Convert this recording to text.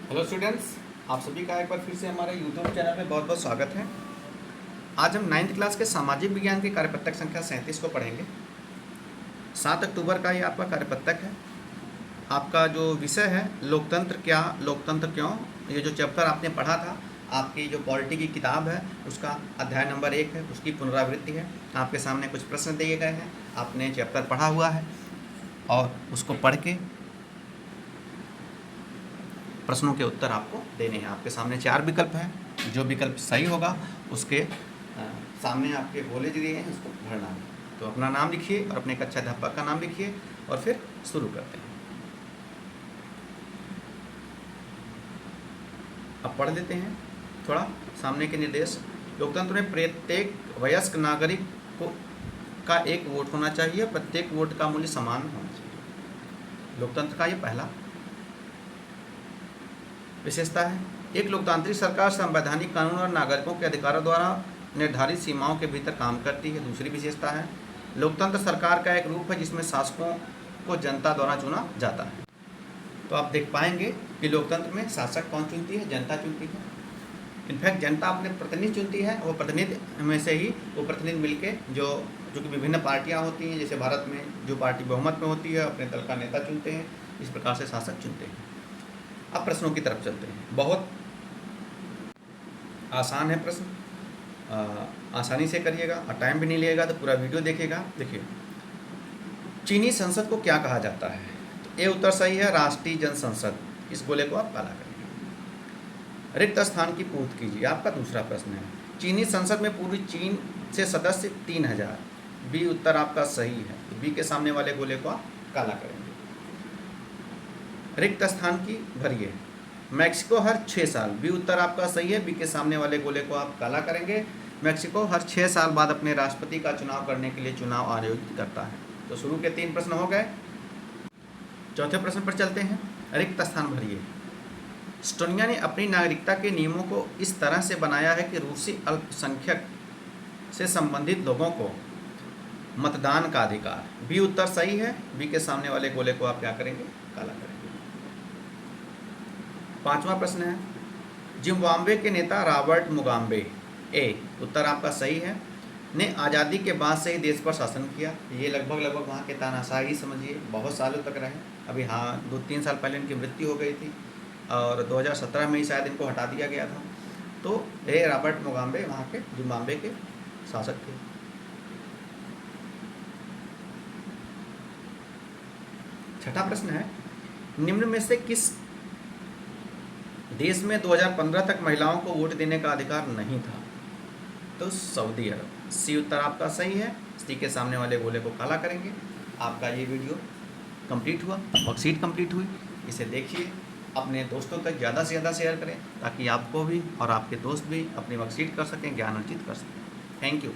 Hello students, आप सभी का एक बार फिर से हमारे यूट्यूब चैनल में बहुत बहुत स्वागत है। आज हम 9th क्लास के सामाजिक विज्ञान की कार्यपत्रक संख्या 37 को पढ़ेंगे। 7 अक्टूबर का ये आपका कार्यपत्रक है। आपका जो विषय है लोकतंत्र क्या, लोकतंत्र क्यों, ये जो चैप्टर आपने पढ़ा था, आपकी जो पॉलिटी की किताब है उसका अध्याय नंबर 1 है, उसकी पुनरावृत्ति है। आपके सामने कुछ प्रश्न दिए गए हैं, आपने चैप्टर पढ़ा हुआ है और उसको पढ़ के प्रश्नों के उत्तर आपको देने हैं। आपके सामने 4 विकल्प हैं, जो विकल्प सही होगा उसके सामने आपके बोले दिए हैं, उसको भरना है। तो अपना नाम लिखिए और अपने कक्षा अध्यापक का नाम लिखिए और फिर शुरू करते हैं। अब पढ़ लेते हैं थोड़ा सामने के निर्देश। लोकतंत्र में प्रत्येक वयस्क नागरिक को का एक वोट होना चाहिए, प्रत्येक वोट का मूल्य समान होना चाहिए। लोकतंत्र का ये पहला विशेषता है। एक लोकतांत्रिक सरकार संवैधानिक कानून और नागरिकों के अधिकारों द्वारा निर्धारित सीमाओं के भीतर काम करती है। दूसरी विशेषता है, लोकतंत्र सरकार का एक रूप है जिसमें शासकों को जनता द्वारा चुना जाता है। तो आप देख पाएंगे कि लोकतंत्र में शासक कौन चुनती है? जनता चुनती है। इनफैक्ट जनता अपने प्रतिनिधि चुनती है, वो प्रतिनिधि में से ही वो प्रतिनिधि मिलके जो कि विभिन्न पार्टियाँ होती हैं, जैसे भारत में जो पार्टी बहुमत में होती है अपने दल का नेता चुनते हैं, इस प्रकार से शासक चुनते हैं। अब प्रश्नों की तरफ चलते हैं। बहुत आसान है प्रश्न, आसानी से करिएगा और टाइम भी नहीं लगेगा, तो पूरा वीडियो देखिएगा। देखिए, चीनी संसद को क्या कहा जाता है? तो ए उत्तर सही है, राष्ट्रीय जनसंसद। इस गोले को आप काला करेंगे। रिक्त स्थान की पूर्ति कीजिए, आपका दूसरा प्रश्न है। चीनी संसद में पूर्वी चीन से सदस्य 3000। बी उत्तर आपका सही है, तो बी के सामने वाले गोले को आप काला करेंगे। रिक्त स्थान की भरिए। मैक्सिको हर 6 साल। बी उत्तर आपका सही है, बी के सामने वाले गोले को आप काला करेंगे। मैक्सिको हर 6 साल बाद अपने राष्ट्रपति का चुनाव करने के लिए चुनाव आयोजित करता है। तो शुरू के 3 प्रश्न हो गए। चौथे प्रश्न पर चलते हैं। रिक्त स्थान भरिए। एस्टोनिया ने अपनी नागरिकता के नियमों को इस तरह से बनाया है कि रूसी अल्पसंख्यक से संबंधित लोगों को मतदान का अधिकार। बी उत्तर सही है, बी के सामने वाले गोले को आप क्या करेंगे? काला करेंगे। 5वां प्रश्न है। जिम्बाब्वे के नेता रॉबर्ट मुगाबे, ए उत्तर आपका सही है, ने आज़ादी के बाद से ही देश पर शासन किया। ये लगभग वहाँ के तानाशाही समझिए बहुत सालों तक रहे। अभी हाँ 2-3 साल पहले इनकी मृत्यु हो गई थी और 2017 में ही शायद इनको हटा दिया गया था। तो ए रॉबर्ट मुगाबे वहाँ के जिम्बाब्वे के शासक थे। छठा प्रश्न है। निम्न में से किस देश में 2015 तक महिलाओं को वोट देने का अधिकार नहीं था? तो सऊदी अरब। सी उत्तर आपका सही है, सी के सामने वाले गोले को काला करेंगे। आपका ये वीडियो कंप्लीट हुआ, वर्कशीट कंप्लीट हुई। इसे देखिए, अपने दोस्तों तक ज़्यादा से ज़्यादा शेयर करें ताकि आपको भी और आपके दोस्त भी अपनी वर्कशीट कर सकें, ज्ञान अर्जित कर सकें। Thank you.